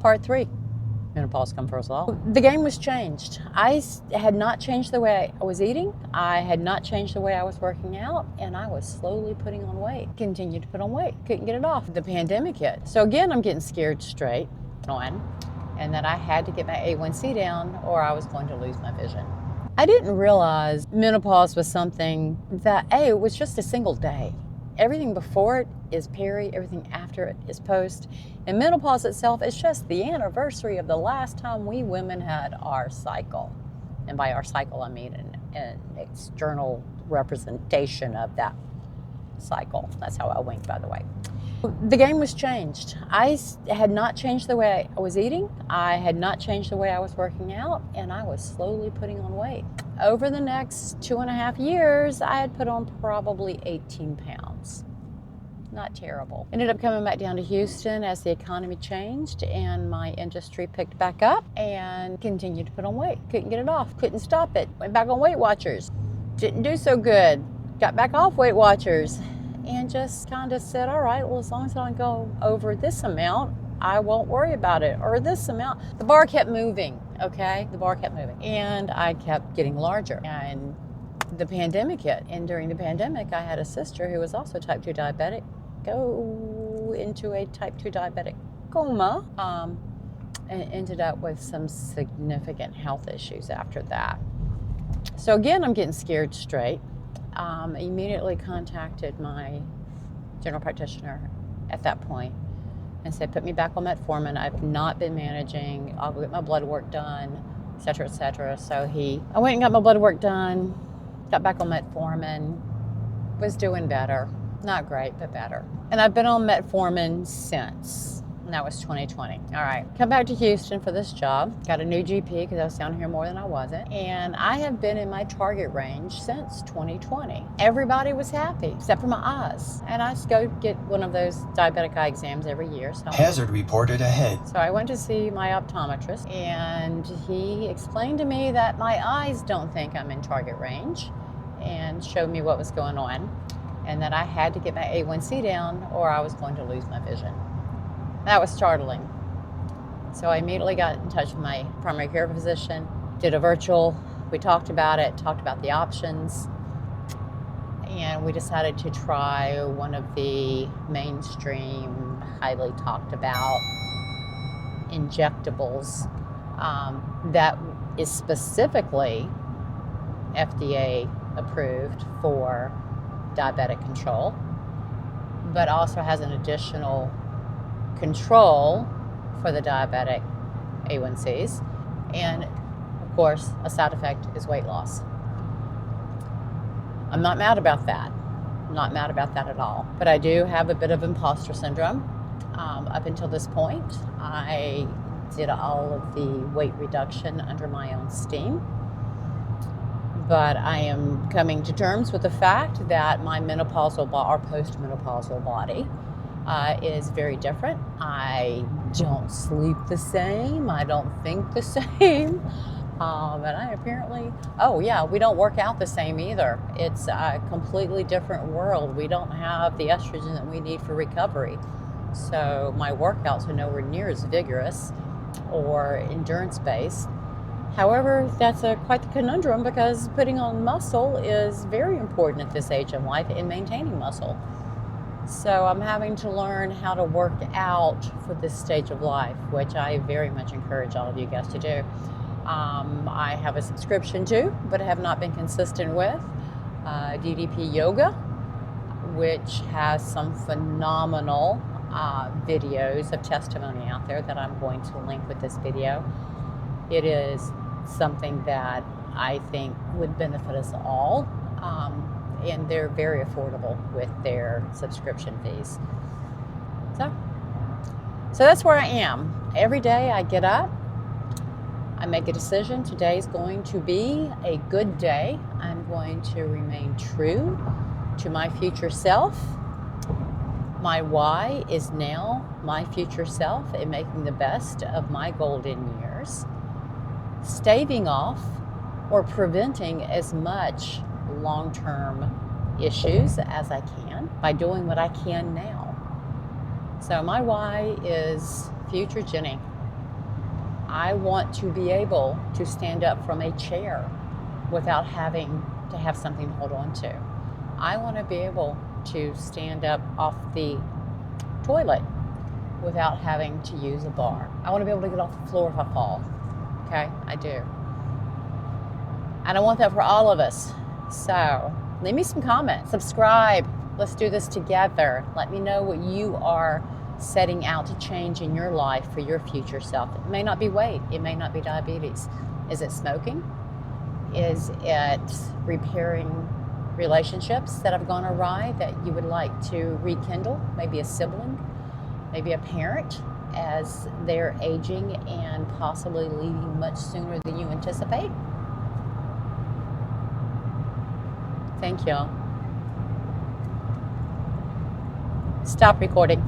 Part 3. Menopause come first of all. The game was changed. I had not changed the way I was eating. I had not changed the way I was working out, and I was slowly putting on weight. Continued to put on weight. Couldn't get it off. The pandemic hit. So again, I'm getting scared straight on, and that I had to get my A1C down or I was going to lose my vision. I didn't realize menopause was something that, it was just a single day. Everything before it is peri, everything after it is post. And menopause itself is just the anniversary of the last time we women had our cycle. And by our cycle, I mean an external representation of that cycle. That's how I wink, by the way. The game was changed. I had not changed the way I was eating. I had not changed the way I was working out, and I was slowly putting on weight. Over the next 2.5 years, I had put on probably 18 pounds. Not terrible. Ended up coming back down to Houston as the economy changed and my industry picked back up, and continued to put on weight. Couldn't get it off, couldn't stop it. Went back on Weight Watchers. Didn't do so good. Got back off Weight Watchers and just kind of said, all right, well, as long as I don't go over this amount, I won't worry about it. Or this amount. The bar kept moving, okay? The bar kept moving. And I kept getting larger. And the pandemic hit. And during the pandemic, I had a sister who was also type 2 diabetic go into a type 2 diabetic coma, and ended up with some significant health issues after that. So again, I'm getting scared straight. Immediately contacted my general practitioner at that point and said, put me back on metformin. I've not been managing. I'll go get my blood work done, et cetera, et cetera. So I went and got my blood work done, got back on metformin, was doing better. Not great, but better. And I've been on metformin since. And that was 2020. All right, come back to Houston for this job. Got a new GP because I was down here more than I wasn't. And I have been in my target range since 2020. Everybody was happy, except for my eyes. And I just go get one of those diabetic eye exams every year. So Hazard reported ahead. So I went to see my optometrist, and he explained to me that my eyes don't think I'm in target range, and showed me what was going on, and that I had to get my A1C down or I was going to lose my vision. That was startling. So I immediately got in touch with my primary care physician, did a virtual. We talked about it, talked about the options, and we decided to try one of the mainstream, highly talked about injectables that is specifically FDA approved for diabetic control, but also has an additional control for the diabetic A1Cs, and of course a side effect is weight loss. I'm not mad about that. I'm not mad about that at all, but I do have a bit of imposter syndrome. Up until this point, I did all of the weight reduction under my own steam, but I am coming to terms with the fact that my menopausal or postmenopausal body is very different. I don't sleep the same. I don't think the same. And I apparently, we don't work out the same either. It's a completely different world. We don't have the estrogen that we need for recovery. So my workouts are nowhere near as vigorous or endurance-based. However, that's quite the conundrum, because putting on muscle is very important at this age in life and maintaining muscle. So I'm having to learn how to work out for this stage of life, which I very much encourage all of you guys to do. I have a subscription to, but have not been consistent with, DDP Yoga, which has some phenomenal videos of testimony out there that I'm going to link with this video. It is something that I think would benefit us all. And they're very affordable with their subscription fees. So that's where I am. Every day I get up, I make a decision. Today's going to be a good day. I'm going to remain true to my future self. My why is now my future self and making the best of my golden years, staving off or preventing as much long-term issues as I can by doing what I can now. So my why is future Jenny. I want to be able to stand up from a chair without having to have something to hold on to. I want to be able to stand up off the toilet without having to use a bar. I want to be able to get off the floor if I fall. Okay, I do. And I want that for all of us. So leave me some comments, subscribe. Let's do this together. Let me know what you are setting out to change in your life for your future self. It may not be weight. It may not be diabetes. Is it smoking? Is it repairing relationships that have gone awry that you would like to rekindle? Maybe a sibling, maybe a parent as they're aging and possibly leaving much sooner than you anticipate. Thank y'all. Stop recording.